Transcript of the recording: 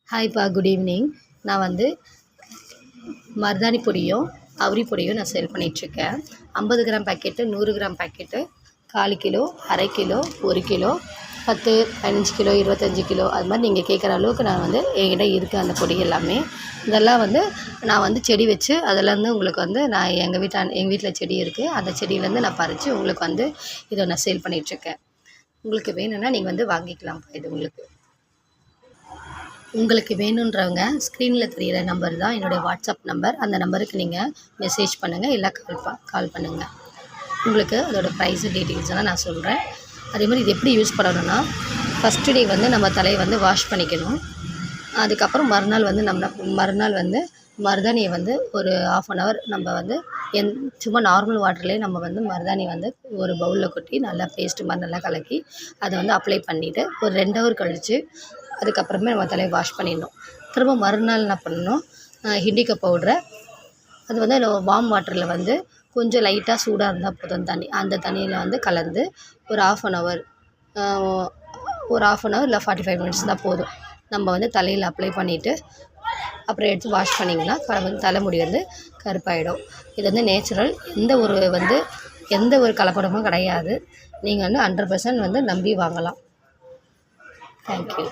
ஹாய்ப்பா, good evening. நான் வந்து மருதாணி பொடியும் அவுரி பொடியும் நான் சேல் பண்ணிகிட்ருக்கேன். 50 gram packet, 100 gram packet, 1/4 kilo, அரை கிலோ, 1 கிலோ, 10, 15 கிலோ, 25 கிலோ, அது மாதிரி நீங்கள் கேட்குற அளவுக்கு நான் வந்து என்கிட்ட இருக்குது அந்த பொடி எல்லாமே. இதெல்லாம் வந்து நான் வந்து செடி வச்சு அதிலேருந்து உங்களுக்கு வந்து நான் எங்கள் வீட்டில் செடி இருக்குது. அந்த செடியிலேருந்து நான் பறித்து உங்களுக்கு வந்து இதை நான் சேல் பண்ணிகிட்ருக்கேன். உங்களுக்கு வேணும்னா நீங்கள் வந்து வாங்கிக்கலாம்ப்பா. இது உங்களுக்கு வேணுன்றவங்க ஸ்க்ரீனில் தெரியிற நம்பர் தான் என்னுடைய வாட்ஸ்அப் நம்பர். அந்த நம்பருக்கு நீங்கள் மெசேஜ் பண்ணுங்கள், இல்லை கால் பண்ணுங்கள். உங்களுக்கு அதோடய ப்ரைஸு டீட்டெயில்ஸ் எல்லாம் நான் சொல்கிறேன். அதே மாதிரி இது எப்படி யூஸ் பண்ணணும்னா, ஃபஸ்ட்டு டே வந்து நம்ம தலையை வந்து வாஷ் பண்ணிக்கணும். அதுக்கப்புறம் மறுநாள் வந்து மருதாணியை வந்து ஒரு 1/2 hour நம்ம வந்து சும்மா நார்மல் வாட்டர்லேயே நம்ம வந்து மருதாணி வந்து ஒரு பவுலில் கொட்டி நல்லா பேஸ்ட்டு மாதிரி நல்லா கலக்கி அதை வந்து அப்ளை பண்ணிவிட்டு ஒரு 2 hour கழித்து அதுக்கப்புறமே நம்ம தலையை வாஷ் பண்ணிடணும். திரும்ப மறுநாள் என்ன பண்ணணும், இண்டிகா பவுட்ரை அது வந்து வார்ம் வாட்டரில் வந்து கொஞ்சம் லைட்டாக சூடாக இருந்தால் போதும் தண்ணி, அந்த தண்ணியில் வந்து கலந்து ஒரு 1/2 hour இல்லை 45 minutes தான் போதும். நம்ம வந்து தலையில் அப்ளை பண்ணிவிட்டு அப்புறம் எடுத்து வாஷ் பண்ணிங்கன்னா தலைமுடி வந்து கருப்பாயிடும். இது வந்து நேச்சுரல், எந்த ஒரு கலப்படமும் கிடையாது. நீங்கள் வந்து 100% வந்து நம்பி வாங்கலாம். தேங்க்யூ.